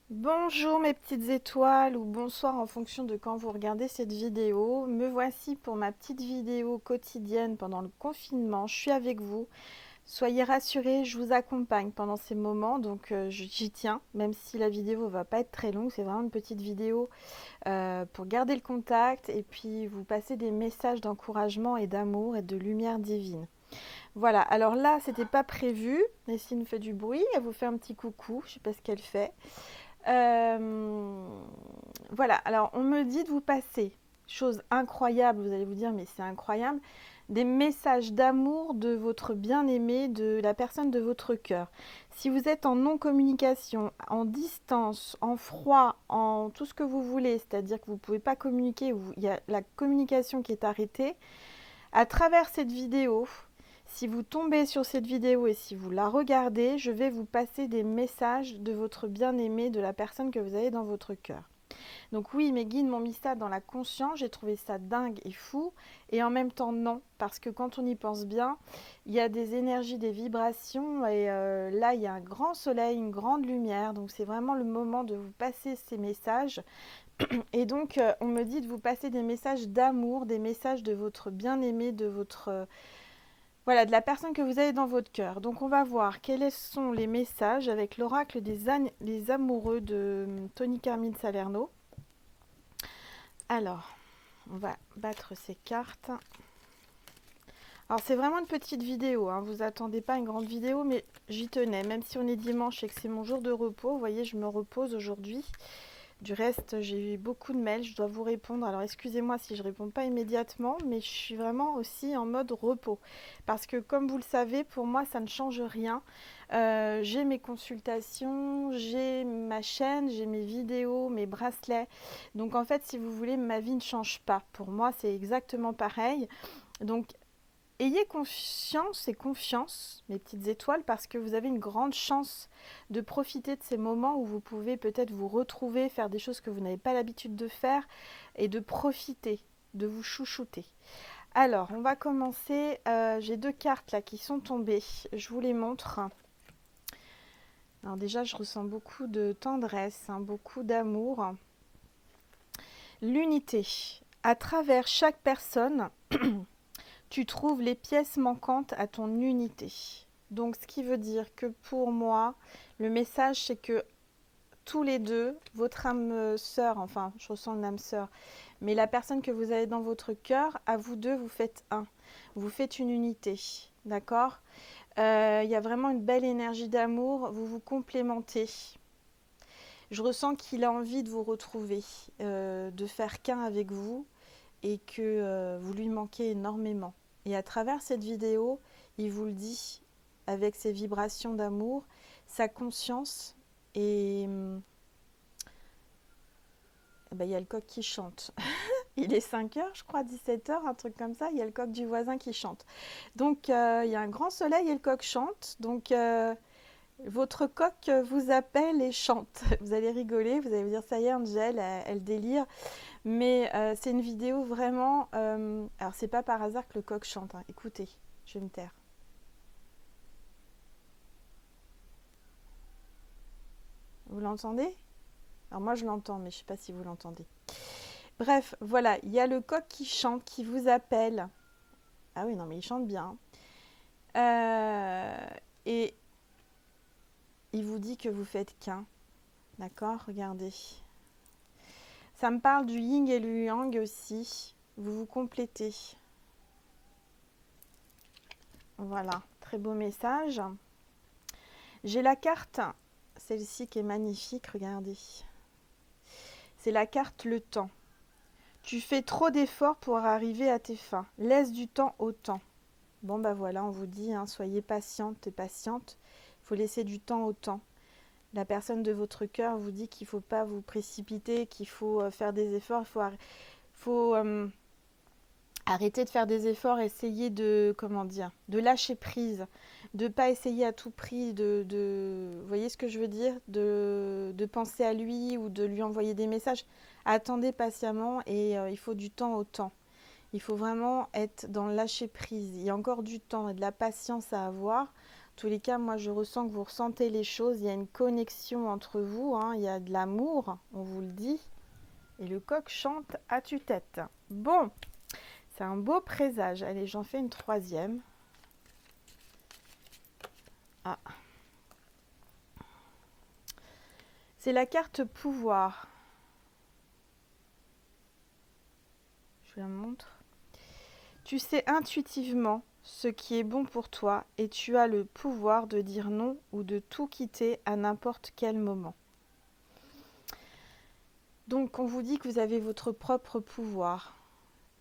Bonjour mes petites étoiles ou bonsoir en fonction de quand vous regardez cette vidéo. Me voici pour ma petite vidéo quotidienne pendant le confinement. Je suis avec vous. Soyez rassurés, je vous accompagne pendant ces moments, donc j'y tiens, même si la vidéo va pas être très longue. C'est vraiment une petite vidéo pour garder le contact et puis vous passer des messages d'encouragement et d'amour et de lumière divine. Voilà, alors là, c'était pas prévu. Nessie nous fait du bruit, elle vous fait un petit coucou, je sais pas ce qu'elle fait. Euh, voilà, alors on me dit de vous passer, chose incroyable, vous allez vous dire, mais c'est incroyable, des messages d'amour de votre bien-aimé, de la personne de votre cœur. Si vous êtes en non-communication, en distance, en froid, en tout ce que vous voulez, c'est-à-dire que vous ne pouvez pas communiquer, il y a la communication qui est arrêtée, à travers cette vidéo, si vous tombez sur cette vidéo et si vous la regardez, je vais vous passer des messages de votre bien-aimé, de la personne que vous avez dans votre cœur. Donc oui, mes guides m'ont mis ça dans la conscience, j'ai trouvé ça dingue et fou, et en même temps non, parce que quand on y pense bien, il y a des énergies, des vibrations, et là il y a un grand soleil, une grande lumière, donc c'est vraiment le moment de vous passer ces messages. Et donc on me dit de vous passer des messages d'amour, des messages de votre bien-aimé, de votre voilà, de la personne que vous avez dans votre cœur. Donc on va voir quels sont les messages avec l'oracle des amoureux de Tony Carmine Salerno. Alors, on va battre ces cartes. Alors c'est vraiment une petite vidéo, hein. Vous attendez pas une grande vidéo, mais j'y tenais. Même si on est dimanche et que c'est mon jour de repos, vous voyez, je me repose aujourd'hui. Du reste, j'ai eu beaucoup de mails, je dois vous répondre. Alors excusez-moi si je ne réponds pas immédiatement, mais je suis vraiment aussi en mode repos. Parce que comme vous le savez, pour moi, ça ne change rien. J'ai mes consultations, j'ai ma chaîne, j'ai mes vidéos, mes bracelets. Donc en fait, si vous voulez, ma vie ne change pas. Pour moi, c'est exactement pareil. Donc ayez conscience et confiance, mes petites étoiles, parce que vous avez une grande chance de profiter de ces moments où vous pouvez peut-être vous retrouver, faire des choses que vous n'avez pas l'habitude de faire et de profiter, de vous chouchouter. Alors, on va commencer. J'ai deux cartes là qui sont tombées. Je vous les montre. Alors déjà, je ressens beaucoup de tendresse, hein, beaucoup d'amour. L'unité. À travers chaque personne, tu trouves les pièces manquantes à ton unité. Donc, ce qui veut dire que pour moi, le message, c'est que tous les deux, votre âme sœur, enfin, je ressens une âme sœur, mais la personne que vous avez dans votre cœur, à vous deux, vous faites un. Vous faites une unité. D'accord. Il y a vraiment une belle énergie d'amour. Vous vous complémentez. Je ressens qu'il a envie de vous retrouver, de faire qu'un avec vous et que vous lui manquez énormément. Et à travers cette vidéo, il vous le dit avec ses vibrations d'amour, sa conscience et il y a le coq qui chante. Il est 5 heures, je crois, 17 heures, un truc comme ça. Il y a le coq du voisin qui chante. Donc, il y a un grand soleil et le coq chante. Donc, votre coq vous appelle et chante. Vous allez rigoler, vous allez vous dire, ça y est, Angel, elle délire. Mais c'est une vidéo vraiment... alors, c'est pas par hasard que le coq chante, hein. Écoutez, je vais me taire. Vous l'entendez? Alors, moi, je l'entends, mais je sais pas si vous l'entendez. Bref, voilà, il y a le coq qui chante, qui vous appelle. Ah oui, non, mais il chante bien. Euh, et il vous dit que vous faites qu'un. D'accord? Regardez. Ça me parle du yin et le yang aussi. Vous vous complétez. Voilà, très beau message. J'ai la carte, celle-ci qui est magnifique, regardez. C'est la carte le temps. Tu fais trop d'efforts pour arriver à tes fins. Laisse du temps au temps. Bon bah voilà, on vous dit, hein, soyez patiente et patiente. Il faut laisser du temps au temps. La personne de votre cœur vous dit qu'il ne faut pas vous précipiter, qu'il faut faire des efforts, il faut arrêter de faire des efforts, essayer de, comment dire, de lâcher prise, de ne pas essayer à tout prix vous voyez ce que je veux dire, de penser à lui ou de lui envoyer des messages. Attendez patiemment et il faut du temps au temps. Il faut vraiment être dans le lâcher prise. Il y a encore du temps et de la patience à avoir. tous les cas, moi, je ressens que vous ressentez les choses. Il y a une connexion entre vous, hein, il y a de l'amour, on vous le dit. Et le coq chante à tue-tête. Bon, c'est un beau présage. Allez, j'en fais une troisième. Ah. C'est la carte pouvoir. Je vous la montre. Tu sais intuitivement ce qui est bon pour toi et tu as le pouvoir de dire non ou de tout quitter à n'importe quel moment. Donc, on vous dit que vous avez votre propre pouvoir,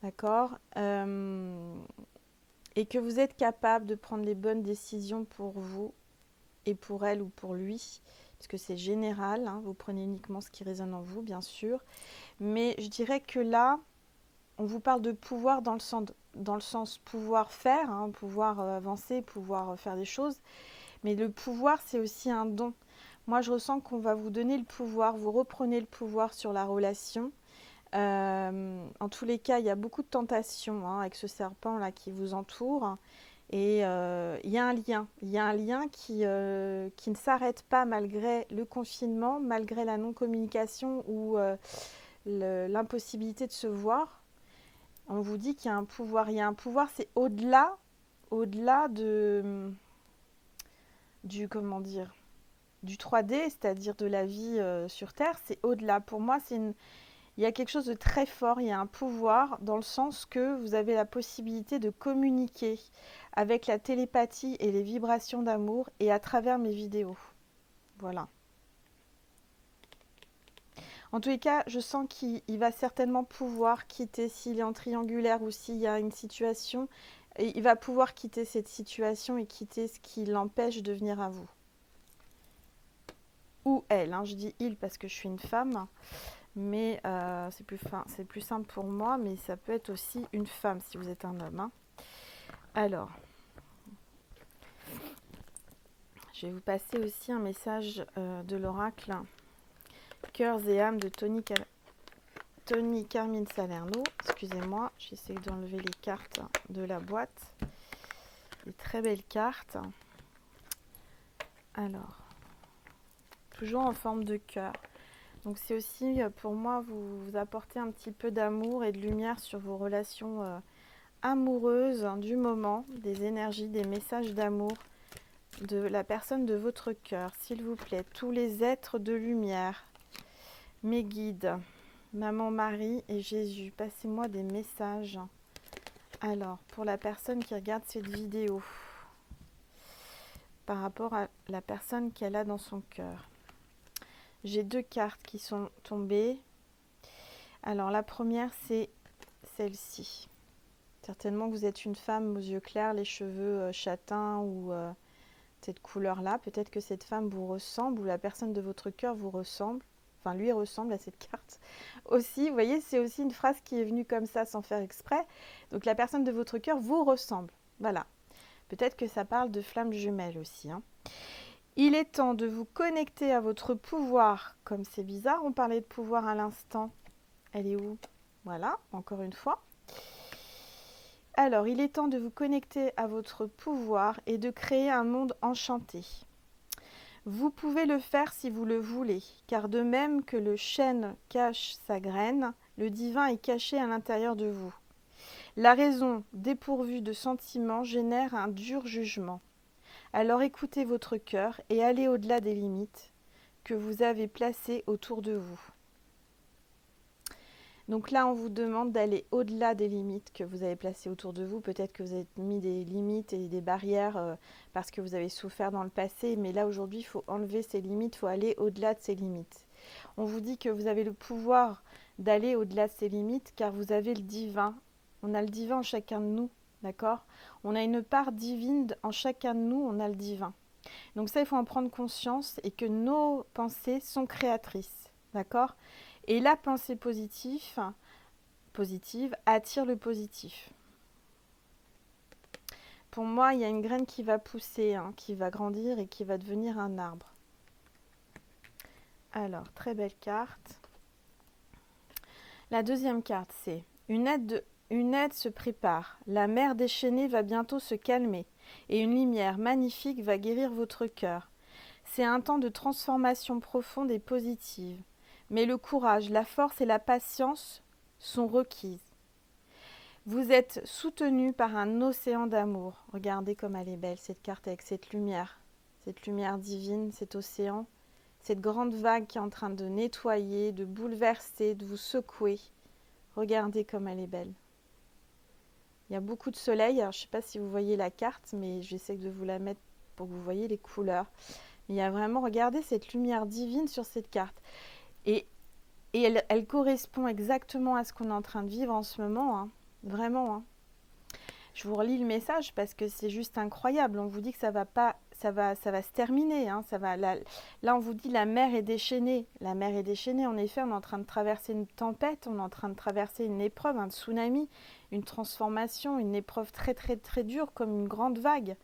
d'accord, et que vous êtes capable de prendre les bonnes décisions pour vous et pour elle ou pour lui, parce que c'est général, hein, vous prenez uniquement ce qui résonne en vous, bien sûr. Mais je dirais que là, on vous parle de pouvoir dans le sens pouvoir faire, hein, pouvoir avancer, pouvoir faire des choses. Mais le pouvoir, c'est aussi un don. Moi, je ressens qu'on va vous donner le pouvoir, vous reprenez le pouvoir sur la relation. En tous les cas, il y a beaucoup de tentations, hein, avec ce serpent-là qui vous entoure. Et il y a un lien qui ne s'arrête pas malgré le confinement, malgré la non-communication ou l'impossibilité de se voir. On vous dit qu'il y a un pouvoir. Il y a un pouvoir, c'est au-delà du, comment dire, du 3D, c'est-à-dire de la vie sur Terre. C'est au-delà. Pour moi, il y a quelque chose de très fort. Il y a un pouvoir dans le sens que vous avez la possibilité de communiquer avec la télépathie et les vibrations d'amour et à travers mes vidéos. Voilà. En tous les cas, je sens qu'il va certainement pouvoir quitter, s'il est en triangulaire ou s'il y a une situation, il va pouvoir quitter cette situation et quitter ce qui l'empêche de venir à vous. Ou elle, hein, je dis il parce que je suis une femme, mais c'est plus simple pour moi, mais ça peut être aussi une femme si vous êtes un homme. Hein. Alors, je vais vous passer aussi un message de l'oracle Cœurs et âmes de Tony Carmine Salerno. Excusez-moi, j'essaie d'enlever les cartes de la boîte. Des très belles cartes. Alors, toujours en forme de cœur. Donc c'est aussi pour moi vous apporter un petit peu d'amour et de lumière sur vos relations amoureuses du moment, des énergies, des messages d'amour de la personne de votre cœur. S'il vous plaît, tous les êtres de lumière, mes guides, Maman Marie et Jésus, passez-moi des messages. Alors, pour la personne qui regarde cette vidéo, par rapport à la personne qu'elle a dans son cœur. J'ai deux cartes qui sont tombées. Alors, la première, c'est celle-ci. Certainement que vous êtes une femme aux yeux clairs, les cheveux châtains ou cette couleur-là. Peut-être que cette femme vous ressemble ou la personne de votre cœur vous ressemble. Enfin, lui ressemble à cette carte. Aussi, vous voyez, c'est aussi une phrase qui est venue comme ça sans faire exprès. Donc, la personne de votre cœur vous ressemble. Voilà. Peut-être que ça parle de flammes jumelles aussi. Hein. Il est temps de vous connecter à votre pouvoir. Comme c'est bizarre, on parlait de pouvoir à l'instant. Elle est où? Voilà, encore une fois. Alors, il est temps de vous connecter à votre pouvoir et de créer un monde enchanté. Vous pouvez le faire si vous le voulez, car de même que le chêne cache sa graine, le divin est caché à l'intérieur de vous. La raison, dépourvue de sentiments, génère un dur jugement. Alors écoutez votre cœur et allez au-delà des limites que vous avez placées autour de vous. Donc là, on vous demande d'aller au-delà des limites que vous avez placées autour de vous. Peut-être que vous avez mis des limites et des barrières parce que vous avez souffert dans le passé. Mais là, aujourd'hui, il faut enlever ces limites, il faut aller au-delà de ces limites. On vous dit que vous avez le pouvoir d'aller au-delà de ces limites car vous avez le divin. On a le divin en chacun de nous, d'accord? On a une part divine en chacun de nous, on a le divin. Donc ça, il faut en prendre conscience et que nos pensées sont créatrices, d'accord? Et la pensée positive attire le positif. Pour moi, il y a une graine qui va pousser, hein, qui va grandir et qui va devenir un arbre. Alors, très belle carte. La deuxième carte, c'est une aide se prépare. La mer déchaînée va bientôt se calmer. et une lumière magnifique va guérir votre cœur. C'est un temps de transformation profonde et positive. Mais le courage, la force et la patience sont requises. Vous êtes soutenu par un océan d'amour. Regardez comme elle est belle cette carte avec cette lumière divine, cet océan, cette grande vague qui est en train de nettoyer, de bouleverser, de vous secouer. Regardez comme elle est belle. Il y a beaucoup de soleil. Alors, je ne sais pas si vous voyez la carte, mais j'essaie de vous la mettre pour que vous voyez les couleurs. Il y a vraiment, regardez cette lumière divine sur cette carte. Et elle correspond exactement à ce qu'on est en train de vivre en ce moment. Hein. Vraiment. Hein. Je vous relis le message parce que c'est juste incroyable. On vous dit que ça va se terminer. Hein. Là, on vous dit la mer est déchaînée. La mer est déchaînée. En effet, on est en train de traverser une tempête. On est en train de traverser une épreuve, un tsunami, une transformation, une épreuve très, très, très dure comme une grande vague.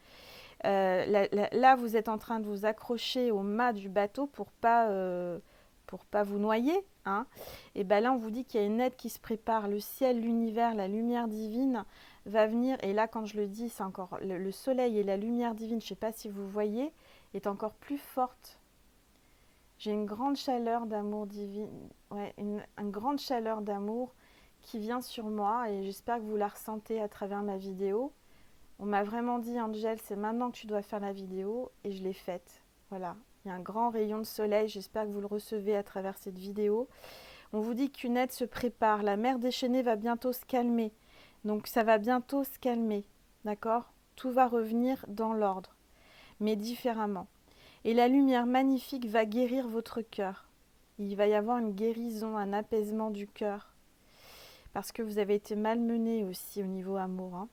Là, vous êtes en train de vous accrocher au mât du bateau pour pas vous noyer. Hein. Et bien là, on vous dit qu'il y a une aide qui se prépare. Le ciel, l'univers, la lumière divine va venir. Et là, quand je le dis, c'est encore le soleil et la lumière divine, je ne sais pas si vous voyez, est encore plus forte. J'ai une grande chaleur d'amour divine, une grande chaleur d'amour qui vient sur moi et j'espère que vous la ressentez à travers ma vidéo. On m'a vraiment dit, Angel, c'est maintenant que tu dois faire la vidéo et je l'ai faite. Voilà, il y a un grand rayon de soleil, j'espère que vous le recevez à travers cette vidéo. On vous dit qu'une aide se prépare, la mer déchaînée va bientôt se calmer. Donc ça va bientôt se calmer, d'accord? Tout va revenir dans l'ordre, mais différemment. Et la lumière magnifique va guérir votre cœur. Il va y avoir une guérison, un apaisement du cœur. Parce que vous avez été malmené aussi au niveau amour. Hein.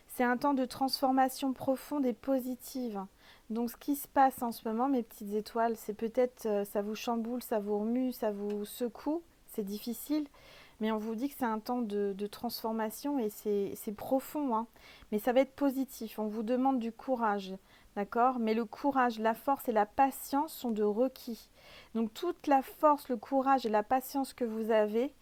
C'est un temps de transformation profonde et positive. Donc ce qui se passe en ce moment, mes petites étoiles, c'est peut-être, ça vous chamboule, ça vous remue, ça vous secoue, c'est difficile. Mais on vous dit que c'est un temps de transformation et c'est profond. Hein. Mais ça va être positif, on vous demande du courage. D'accord? Mais le courage, la force et la patience sont de requis. Donc toute la force, le courage et la patience que vous avez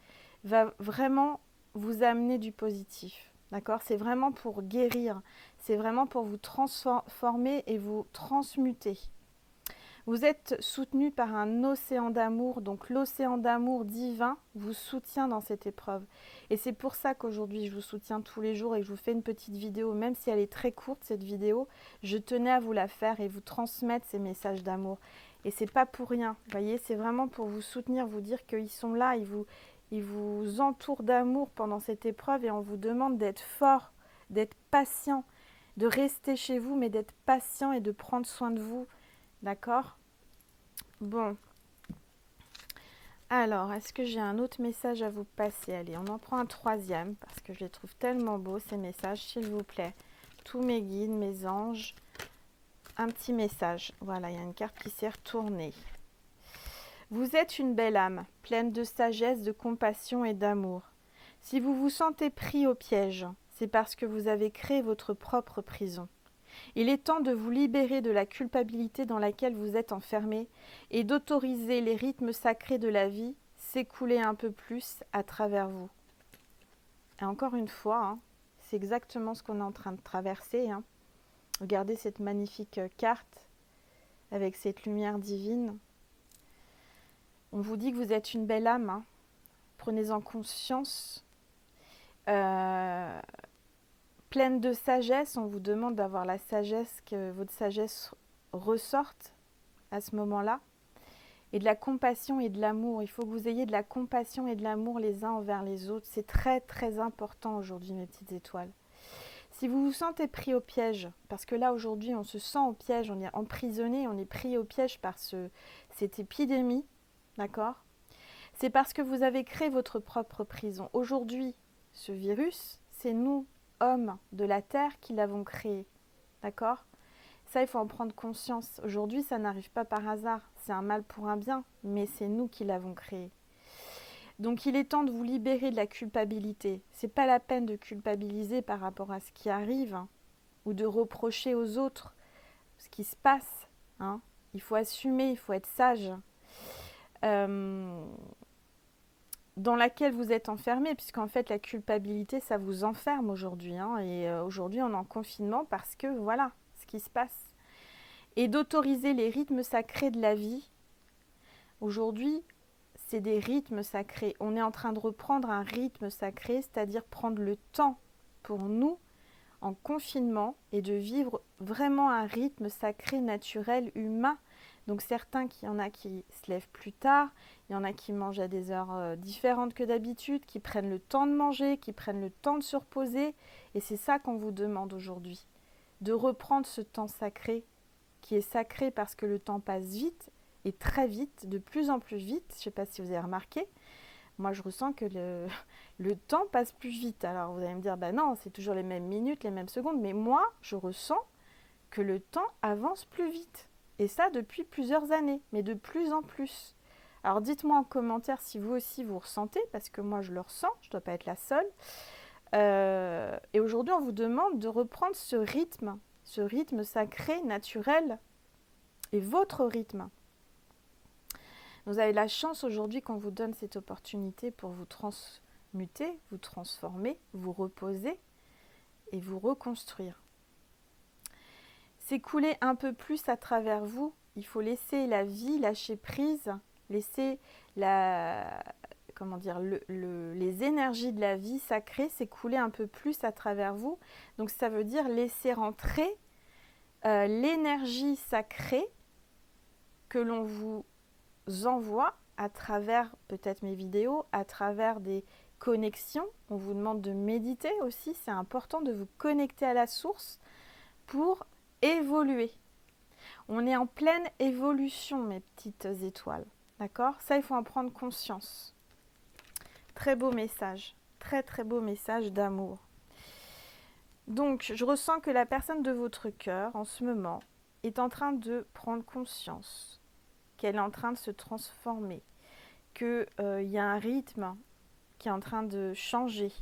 va vraiment vous amener du positif. D'accord? C'est vraiment pour guérir. C'est vraiment pour vous transformer et vous transmuter. Vous êtes soutenu par un océan d'amour, donc l'océan d'amour divin vous soutient dans cette épreuve. Et c'est pour ça qu'aujourd'hui je vous soutiens tous les jours et que je vous fais une petite vidéo, même si elle est très courte cette vidéo, je tenais à vous la faire et vous transmettre ces messages d'amour. Et c'est pas pour rien, vous voyez, c'est vraiment pour vous soutenir, vous dire qu'ils sont là, ils vous entourent d'amour pendant cette épreuve et on vous demande d'être fort, d'être patient, de rester chez vous, mais d'être patient et de prendre soin de vous. D'accord? Bon. Alors, est-ce que j'ai un autre message à vous passer? Allez, on en prend un troisième parce que je les trouve tellement beaux ces messages, s'il vous plaît. Tous mes guides, mes anges. Un petit message. Voilà, il y a une carte qui s'est retournée. Vous êtes une belle âme, pleine de sagesse, de compassion et d'amour. Si vous vous sentez pris au piège, c'est parce que vous avez créé votre propre prison. Il est temps de vous libérer de la culpabilité dans laquelle vous êtes enfermé et d'autoriser les rythmes sacrés de la vie s'écouler un peu plus à travers vous. Et encore une fois, hein, c'est exactement ce qu'on est en train de traverser. Hein. Regardez cette magnifique carte avec cette lumière divine. On vous dit que vous êtes une belle âme. Hein. Prenez-en conscience. Pleine de sagesse, on vous demande d'avoir la sagesse, que votre sagesse ressorte à ce moment-là. Et de la compassion et de l'amour. Il faut que vous ayez de la compassion et de l'amour les uns envers les autres. C'est très très important aujourd'hui, mes petites étoiles. Si vous vous sentez pris au piège, parce que là aujourd'hui on se sent au piège, on est emprisonné, on est pris au piège par cette épidémie, d'accord? C'est parce que vous avez créé votre propre prison. Aujourd'hui, ce virus, c'est nous, hommes de la Terre, qui l'avons créé. D'accord? Ça, il faut en prendre conscience. Aujourd'hui, ça n'arrive pas par hasard. C'est un mal pour un bien, mais c'est nous qui l'avons créé. Donc, il est temps de vous libérer de la culpabilité. C'est pas la peine de culpabiliser par rapport à ce qui arrive, hein, ou de reprocher aux autres ce qui se passe. Hein. Il faut assumer, il faut être sage. dans laquelle vous êtes enfermé, puisqu'en fait la culpabilité, ça vous enferme aujourd'hui, hein, et aujourd'hui on est en confinement parce que voilà ce qui se passe. Et d'autoriser les rythmes sacrés de la vie. Aujourd'hui, c'est des rythmes sacrés. On est en train de reprendre un rythme sacré, c'est-à-dire prendre le temps pour nous en confinement et de vivre vraiment un rythme sacré, naturel, humain. Donc certains, il y en a qui se lèvent plus tard, il y en a qui mangent à des heures différentes que d'habitude, qui prennent le temps de manger, qui prennent le temps de se reposer. Et c'est ça qu'on vous demande aujourd'hui, de reprendre ce temps sacré, qui est sacré parce que le temps passe vite, et très vite, de plus en plus vite. Je ne sais pas si vous avez remarqué, moi je ressens que le temps passe plus vite. Alors vous allez me dire, bah non, c'est toujours les mêmes minutes, les mêmes secondes, mais moi je ressens que le temps avance plus vite. Et ça depuis plusieurs années, mais de plus en plus. Alors dites-moi en commentaire si vous aussi vous ressentez, parce que moi je le ressens, je ne dois pas être la seule. Et aujourd'hui on vous demande de reprendre ce rythme sacré, naturel, et votre rythme. Vous avez la chance aujourd'hui qu'on vous donne cette opportunité pour vous transmuter, vous transformer, vous reposer et vous reconstruire. S'écouler un peu plus à travers vous. Il faut laisser la vie lâcher prise, laisser les énergies de la vie sacrée s'écouler un peu plus à travers vous. Donc ça veut dire laisser rentrer l'énergie sacrée que l'on vous envoie à travers peut-être mes vidéos, à travers des connexions. On vous demande de méditer aussi, c'est important de vous connecter à la source pour évoluer. On est en pleine évolution, mes petites étoiles, d'accord? Ça, il faut en prendre conscience. Très beau message, très très beau message d'amour. Donc, je ressens que la personne de votre cœur, en ce moment, est en train de prendre conscience qu'elle est en train de se transformer, qu'il y a un rythme qui est en train de changer,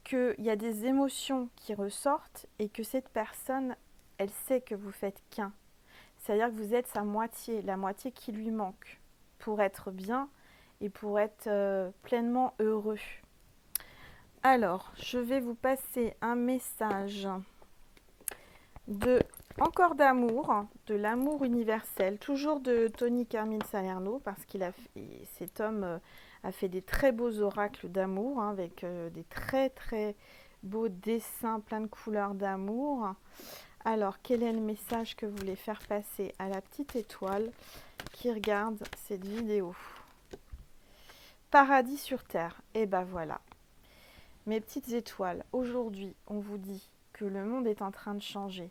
qu'il y a des émotions qui ressortent et que cette personne, elle sait que vous faites qu'un. C'est-à-dire que vous êtes sa moitié, la moitié qui lui manque pour être bien et pour être pleinement heureux. Alors, je vais vous passer un message encore d'amour, de l'amour universel, toujours de Tony Carmine Salerno, parce cet homme a fait des très beaux oracles d'amour, hein, avec des très très beaux dessins, plein de couleurs d'amour. Alors, quel est le message que vous voulez faire passer à la petite étoile qui regarde cette vidéo? Paradis sur terre. Et ben voilà. Mes petites étoiles, aujourd'hui, on vous dit que le monde est en train de changer,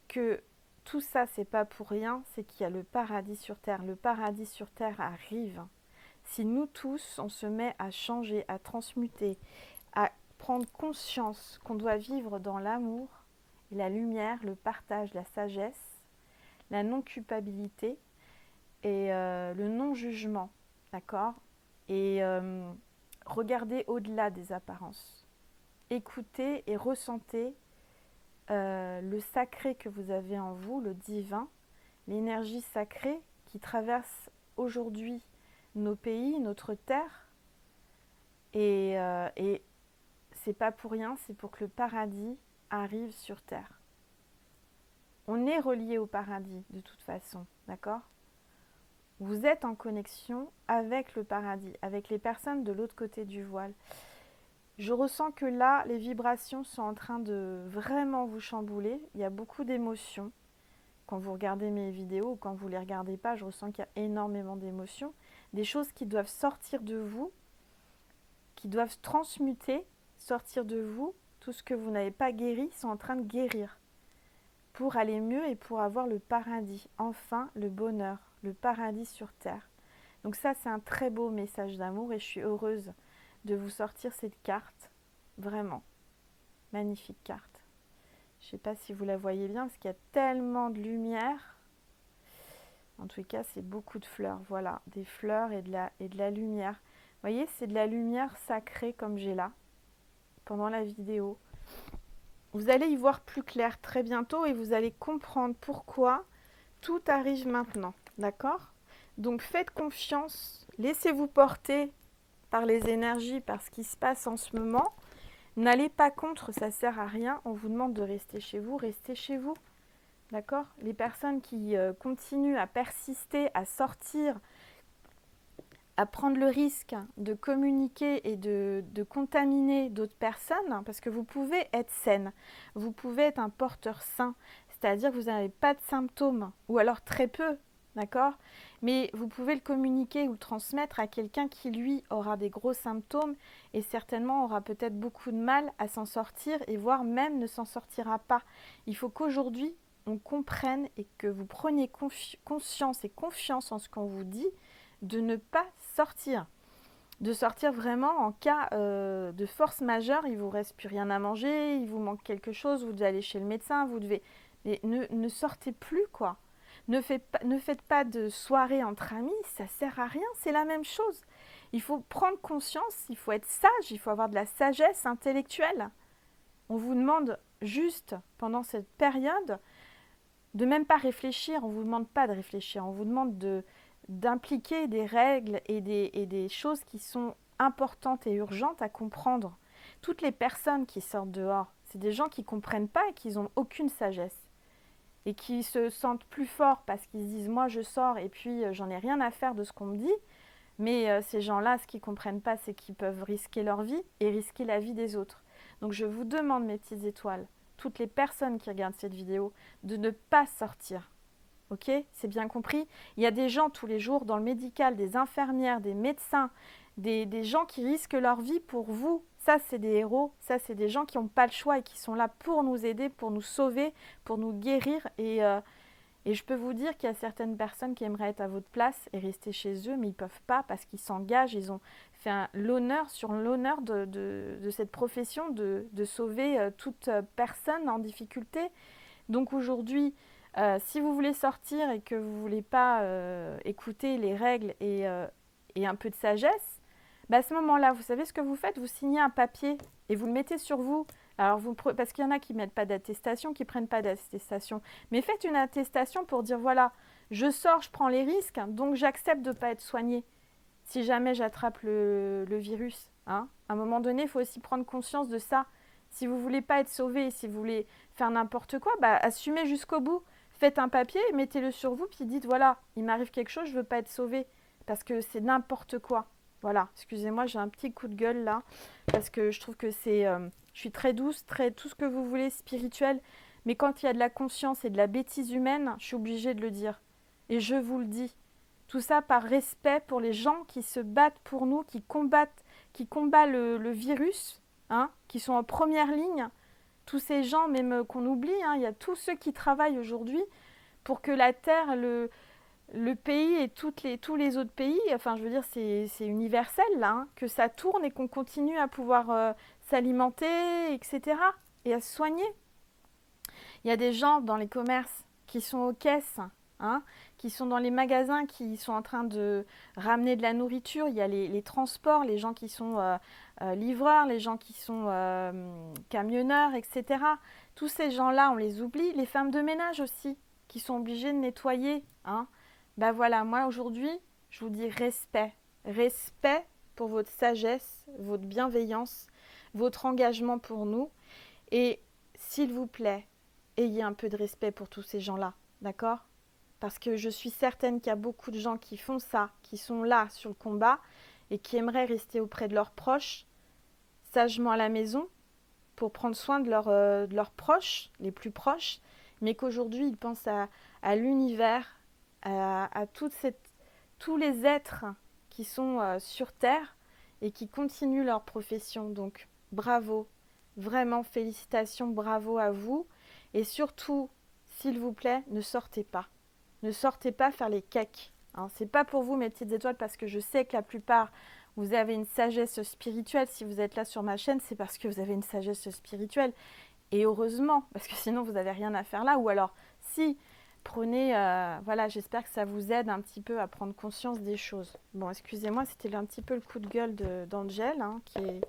que tout ça, c'est pas pour rien, c'est qu'il y a le paradis sur terre. Le paradis sur terre arrive. Si nous tous, on se met à changer, à transmuter, à prendre conscience qu'on doit vivre dans l'amour, la lumière, le partage, la sagesse, la non-culpabilité et le non-jugement, d'accord? Et regardez au-delà des apparences. Écoutez et ressentez le sacré que vous avez en vous, le divin, l'énergie sacrée qui traverse aujourd'hui nos pays, notre terre. Et c'est pas pour rien, c'est pour que le paradis arrive sur terre. On est relié au paradis de toute façon, d'accord? Vous êtes en connexion avec le paradis, avec les personnes de l'autre côté du voile. Je ressens que là, les vibrations sont en train de vraiment vous chambouler. Il y a beaucoup d'émotions. Quand vous regardez mes vidéos ou quand vous ne les regardez pas, je ressens qu'il y a énormément d'émotions. Des choses qui doivent sortir de vous, qui doivent transmuter, sortir de vous. Tout ce que vous n'avez pas guéri sont en train de guérir pour aller mieux et pour avoir le paradis. Enfin, le bonheur, le paradis sur terre. Donc ça, c'est un très beau message d'amour et je suis heureuse de vous sortir cette carte. Vraiment, magnifique carte. Je ne sais pas si vous la voyez bien parce qu'il y a tellement de lumière. En tout cas, c'est beaucoup de fleurs. Voilà, des fleurs et de la lumière. Vous voyez, c'est de la lumière sacrée comme j'ai là, pendant la vidéo. Vous allez y voir plus clair très bientôt et vous allez comprendre pourquoi tout arrive maintenant. D'accord? Donc faites confiance, laissez-vous porter par les énergies, par ce qui se passe en ce moment. N'allez pas contre, ça sert à rien. On vous demande de rester chez vous, restez chez vous. D'accord? Les personnes qui continuent à persister, à sortir, à prendre le risque de communiquer et de contaminer d'autres personnes, hein, parce que vous pouvez être saine, vous pouvez être un porteur sain, c'est-à-dire que vous n'avez pas de symptômes, ou alors très peu, d'accord? Mais vous pouvez le communiquer ou le transmettre à quelqu'un qui, lui, aura des gros symptômes et certainement aura peut-être beaucoup de mal à s'en sortir et voire même ne s'en sortira pas. Il faut qu'aujourd'hui, on comprenne et que vous preniez conscience et confiance en ce qu'on vous dit, de ne pas sortir. De sortir vraiment en cas de force majeure, il ne vous reste plus rien à manger, il vous manque quelque chose, vous devez aller chez le médecin, vous devez... Mais ne sortez plus, quoi. Ne faites pas de soirée entre amis, ça sert à rien, c'est la même chose. Il faut prendre conscience, il faut être sage, il faut avoir de la sagesse intellectuelle. On vous demande juste, pendant cette période, de même pas réfléchir, on ne vous demande pas de réfléchir, on vous demande d'impliquer des règles et des choses qui sont importantes et urgentes à comprendre. Toutes les personnes qui sortent dehors, c'est des gens qui ne comprennent pas et qui n'ont aucune sagesse. Et qui se sentent plus forts parce qu'ils se disent « moi je sors et puis j'en ai rien à faire de ce qu'on me dit ». Mais ces gens-là, ce qu'ils ne comprennent pas, c'est qu'ils peuvent risquer leur vie et risquer la vie des autres. Donc je vous demande, mes petites étoiles, toutes les personnes qui regardent cette vidéo, de ne pas sortir. Ok? C'est bien compris? Il y a des gens tous les jours dans le médical, des infirmières, des médecins, des gens qui risquent leur vie pour vous. Ça, c'est des héros. Ça, c'est des gens qui n'ont pas le choix et qui sont là pour nous aider, pour nous sauver, pour nous guérir. Et je peux vous dire qu'il y a certaines personnes qui aimeraient être à votre place et rester chez eux, mais ils ne peuvent pas parce qu'ils s'engagent. Ils ont fait l'honneur sur l'honneur de cette profession de sauver toute personne en difficulté. Donc aujourd'hui, si vous voulez sortir et que vous ne voulez pas écouter les règles et un peu de sagesse, bah à ce moment-là, vous savez ce que vous faites? Vous signez un papier et vous le mettez sur vous. Alors parce qu'il y en a qui ne mettent pas d'attestation, qui ne prennent pas d'attestation. Mais faites une attestation pour dire, voilà, je sors, je prends les risques, donc j'accepte de ne pas être soignée. Si jamais j'attrape le virus, hein. À un moment donné, il faut aussi prendre conscience de ça. Si vous ne voulez pas être sauvé, si vous voulez faire n'importe quoi, bah, assumez jusqu'au bout. Faites un papier, mettez-le sur vous, puis dites, voilà, il m'arrive quelque chose, je ne veux pas être sauvé. Parce que c'est n'importe quoi. Voilà, excusez-moi, j'ai un petit coup de gueule là, parce que je trouve que c'est... je suis très douce, très tout ce que vous voulez, spirituel, mais quand il y a de la conscience et de la bêtise humaine, je suis obligée de le dire. Et je vous le dis. Tout ça par respect pour les gens qui se battent pour nous, qui combattent le virus, hein, qui sont en première ligne. Tous ces gens, même qu'on oublie, hein, il y a tous ceux qui travaillent aujourd'hui pour que la Terre, le pays et tous les autres pays, enfin je veux dire c'est universel là, hein, que ça tourne et qu'on continue à pouvoir s'alimenter, etc. et à se soigner. Il y a des gens dans les commerces qui sont aux caisses, hein, qui sont dans les magasins, qui sont en train de ramener de la nourriture. Il y a les transports, les gens qui sont livreurs, les gens qui sont camionneurs, etc. Tous ces gens-là, on les oublie. Les femmes de ménage aussi, qui sont obligées de nettoyer, hein. Ben voilà, moi aujourd'hui, je vous dis respect. Respect pour votre sagesse, votre bienveillance, votre engagement pour nous. Et s'il vous plaît, ayez un peu de respect pour tous ces gens-là, d'accord? Parce que je suis certaine qu'il y a beaucoup de gens qui font ça, qui sont là sur le combat et qui aimeraient rester auprès de leurs proches, sagement à la maison, pour prendre soin de leurs proches, les plus proches, mais qu'aujourd'hui ils pensent à l'univers, à tous les êtres qui sont sur Terre et qui continuent leur profession. Donc bravo, vraiment félicitations, bravo à vous. Et surtout, s'il vous plaît, ne sortez pas. Ne sortez pas faire les cakes. Hein, c'est pas pour vous mes petites étoiles parce que je sais que la plupart vous avez une sagesse spirituelle. Si vous êtes là sur ma chaîne, c'est parce que vous avez une sagesse spirituelle. Et heureusement, parce que sinon vous n'avez rien à faire là. Ou alors, si, prenez, voilà, j'espère que ça vous aide un petit peu à prendre conscience des choses. Bon, excusez-moi, c'était un petit peu le coup de gueule d'Angèle, hein, qui est...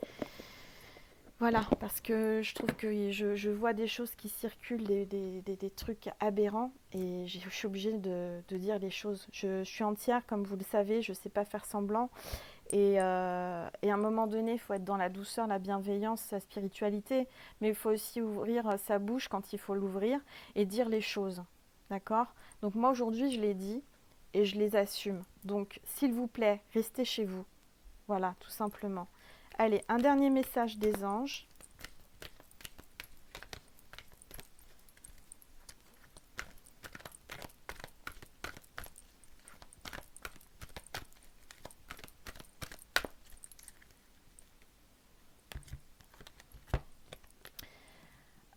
Voilà, parce que je trouve que je vois des choses qui circulent, des trucs aberrants, et je suis obligée de dire les choses. Je suis entière, comme vous le savez, je ne sais pas faire semblant. Et à un moment donné, il faut être dans la douceur, la bienveillance, la spiritualité, mais il faut aussi ouvrir sa bouche quand il faut l'ouvrir et dire les choses. D'accord? Donc moi aujourd'hui, je les dis et je les assume. Donc s'il vous plaît, restez chez vous. Voilà, tout simplement. Allez, un dernier message des anges.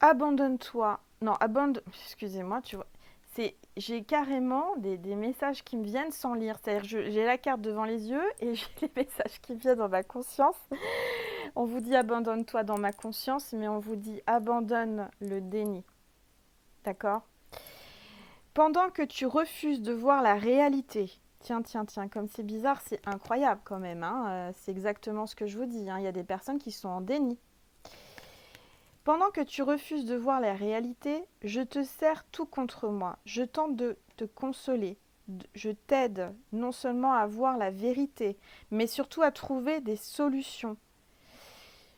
Abandonne-toi. Non, excusez-moi, tu vois. J'ai carrément des messages qui me viennent sans lire. C'est-à-dire, j'ai la carte devant les yeux et j'ai les messages qui viennent dans ma conscience. On vous dit abandonne-toi dans ma conscience, mais on vous dit abandonne le déni. D'accord? Pendant que tu refuses de voir la réalité, tiens, comme c'est bizarre, c'est incroyable quand même. Hein, c'est exactement ce que je vous dis. Hein. Il y a des personnes qui sont en déni. Pendant que tu refuses de voir la réalité, je te serre tout contre moi. Je tente de te consoler. Je t'aide non seulement à voir la vérité, mais surtout à trouver des solutions.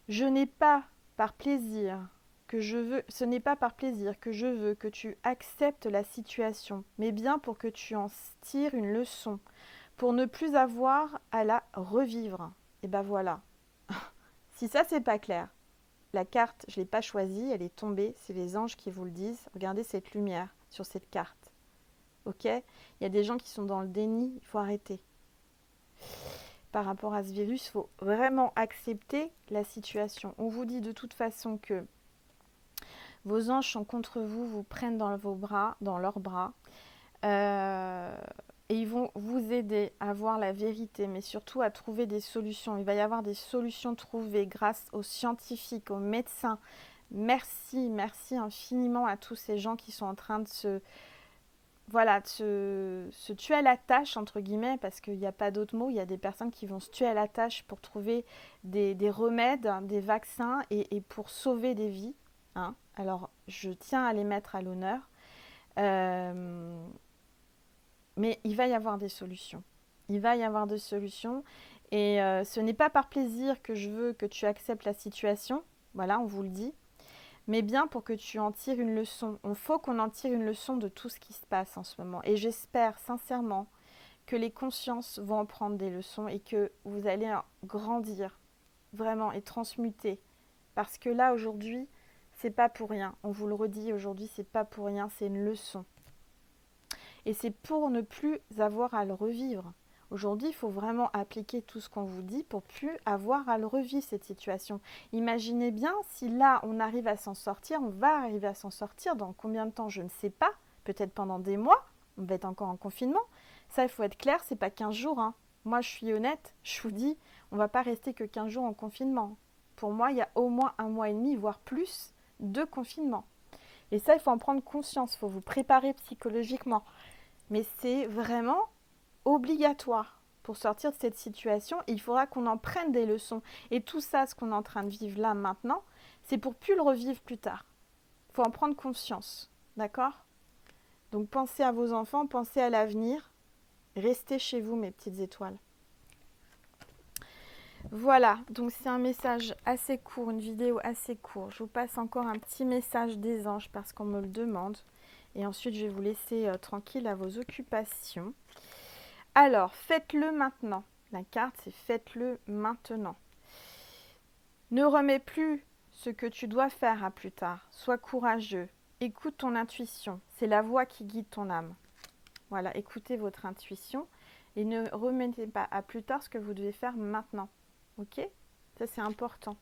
Je n'ai pas par plaisir que je veux, ce n'est pas par plaisir que je veux que tu acceptes la situation, mais bien pour que tu en tires une leçon, pour ne plus avoir à la revivre. Et ben voilà. Si ça c'est pas clair, la carte, je ne l'ai pas choisie, elle est tombée, c'est les anges qui vous le disent. Regardez cette lumière sur cette carte. Ok? Il y a des gens qui sont dans le déni, il faut arrêter. Par rapport à ce virus, il faut vraiment accepter la situation. On vous dit de toute façon que vos anges sont contre vous, vous prennent dans vos bras, dans leurs bras, et ils vont vous aider à voir la vérité, mais surtout à trouver des solutions. Il va y avoir des solutions trouvées grâce aux scientifiques, aux médecins. Merci, merci infiniment à tous ces gens qui sont en train de se tuer à la tâche, entre guillemets, parce qu'il n'y a pas d'autre mot. Il y a des personnes qui vont se tuer à la tâche pour trouver des remèdes, des vaccins et pour sauver des vies. Hein. Alors, je tiens à les mettre à l'honneur. Mais il va y avoir des solutions. Il va y avoir des solutions. Et ce n'est pas par plaisir que je veux que tu acceptes la situation. Voilà, on vous le dit. Mais bien pour que tu en tires une leçon. Il faut qu'on en tire une leçon de tout ce qui se passe en ce moment. Et j'espère sincèrement que les consciences vont en prendre des leçons et que vous allez grandir vraiment et transmuter. Parce que là, aujourd'hui, c'est pas pour rien. On vous le redit aujourd'hui, c'est pas pour rien, c'est une leçon. Et c'est pour ne plus avoir à le revivre. Aujourd'hui, il faut vraiment appliquer tout ce qu'on vous dit pour plus avoir à le revivre, cette situation. Imaginez bien, si là, on arrive à s'en sortir, on va arriver à s'en sortir dans combien de temps, je ne sais pas, peut-être pendant des mois, on va être encore en confinement. Ça, il faut être clair, c'est pas 15 jours. Hein. Moi, je suis honnête, je vous dis, on ne va pas rester que 15 jours en confinement. Pour moi, il y a au moins 1 mois et demi, voire plus, de confinement. Et ça, il faut en prendre conscience, il faut vous préparer psychologiquement. Mais c'est vraiment obligatoire pour sortir de cette situation. Et il faudra qu'on en prenne des leçons. Et tout ça, ce qu'on est en train de vivre là, maintenant, c'est pour plus le revivre plus tard. Il faut en prendre conscience. D'accord? Donc pensez à vos enfants, pensez à l'avenir. Restez chez vous, mes petites étoiles. Voilà, donc c'est un message assez court, une vidéo assez courte. Je vous passe encore un petit message des anges parce qu'on me le demande. Et ensuite, je vais vous laisser tranquille à vos occupations. Alors, faites-le maintenant. La carte, c'est faites-le maintenant. Ne remets plus ce que tu dois faire à plus tard. Sois courageux. Écoute ton intuition. C'est la voix qui guide ton âme. Voilà, écoutez votre intuition. Et ne remettez pas à plus tard ce que vous devez faire maintenant. Ok? Ça, c'est important.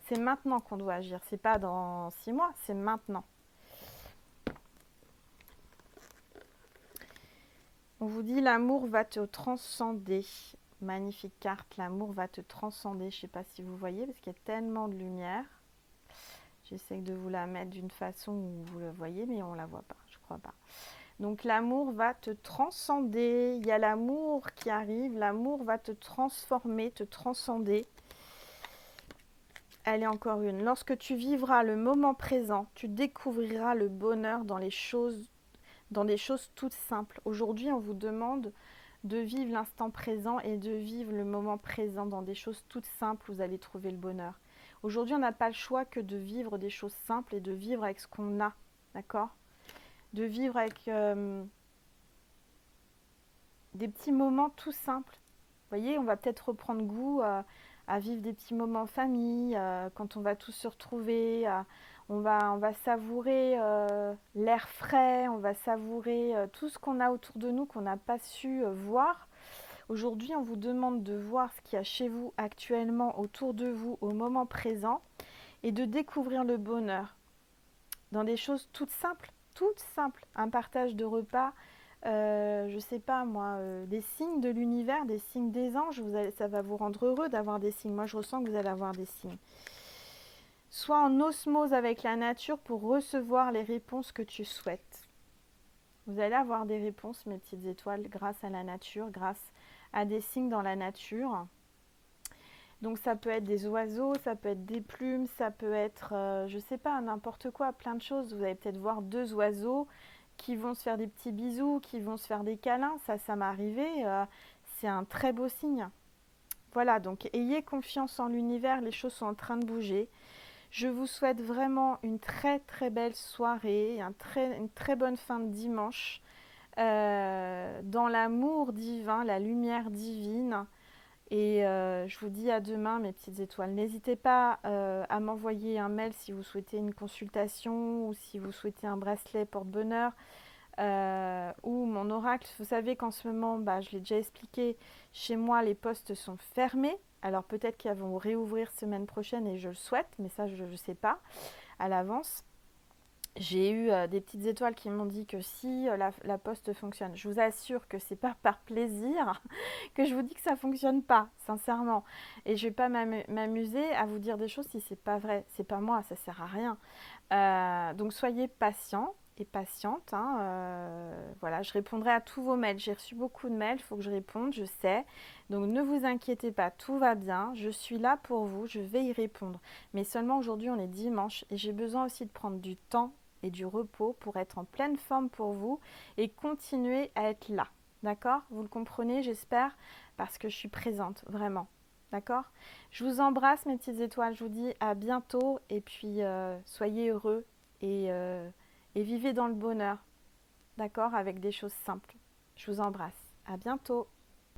C'est maintenant qu'on doit agir. C'est pas dans 6 mois, c'est maintenant. On vous dit l'amour va te transcender. Magnifique carte, l'amour va te transcender. Je ne sais pas si vous voyez parce qu'il y a tellement de lumière. J'essaie de vous la mettre d'une façon où vous le voyez, mais on ne la voit pas, je crois pas. Donc l'amour va te transcender. Il y a l'amour qui arrive. L'amour va te transformer, te transcender. Allez, encore une. Lorsque tu vivras le moment présent, tu découvriras le bonheur dans les choses toutes simples. Aujourd'hui, on vous demande de vivre l'instant présent et de vivre le moment présent dans des choses toutes simples, vous allez trouver le bonheur. Aujourd'hui, on n'a pas le choix que de vivre des choses simples et de vivre avec ce qu'on a, d'accord? De vivre avec des petits moments tout simples. Vous voyez, on va peut-être reprendre goût à vivre des petits moments en famille, quand on va tous se retrouver. On va savourer l'air frais, on va savourer tout ce qu'on a autour de nous qu'on n'a pas su voir. Aujourd'hui, on vous demande de voir ce qu'il y a chez vous actuellement autour de vous au moment présent et de découvrir le bonheur dans des choses toutes simples, toutes simples. Un partage de repas, je ne sais pas moi, des signes de l'univers, des signes des anges, ça va vous rendre heureux d'avoir des signes. Moi, je ressens que vous allez avoir des signes. Sois en osmose avec la nature pour recevoir les réponses que tu souhaites. Vous allez avoir des réponses, mes petites étoiles, grâce à la nature, grâce à des signes dans la nature. Donc ça peut être des oiseaux, ça peut être des plumes, ça peut être, je ne sais pas, n'importe quoi, plein de choses. Vous allez peut-être voir deux oiseaux qui vont se faire des petits bisous, qui vont se faire des câlins. Ça m'est arrivé. C'est un très beau signe. Voilà, donc ayez confiance en l'univers, les choses sont en train de bouger. Je vous souhaite vraiment une très très belle soirée, une très bonne fin de dimanche, dans l'amour divin, la lumière divine. Et je vous dis à demain, mes petites étoiles. N'hésitez pas à m'envoyer un mail si vous souhaitez une consultation ou si vous souhaitez un bracelet porte-bonheur ou mon oracle. Vous savez qu'en ce moment, je l'ai déjà expliqué, chez moi, les postes sont fermés. Alors peut-être qu'ils vont réouvrir semaine prochaine et je le souhaite, mais ça, je ne sais pas à l'avance. J'ai eu des petites étoiles qui m'ont dit que si la poste fonctionne, je vous assure que c'est pas par plaisir que je vous dis que ça fonctionne pas, sincèrement. Et je vais pas m'amuser à vous dire des choses si c'est pas vrai. C'est pas moi, ça sert à rien. Donc soyez patients et patiente. Hein, voilà, je répondrai à tous vos mails. J'ai reçu beaucoup de mails, il faut que je réponde, je sais. Donc ne vous inquiétez pas, tout va bien. Je suis là pour vous, je vais y répondre. Mais seulement aujourd'hui, on est dimanche et j'ai besoin aussi de prendre du temps et du repos pour être en pleine forme pour vous et continuer à être là. D'accord? Vous le comprenez, j'espère, parce que je suis présente, vraiment. D'accord? Je vous embrasse, mes petites étoiles. Je vous dis à bientôt et puis soyez heureux et vivez dans le bonheur. D'accord? Avec des choses simples. Je vous embrasse. À bientôt.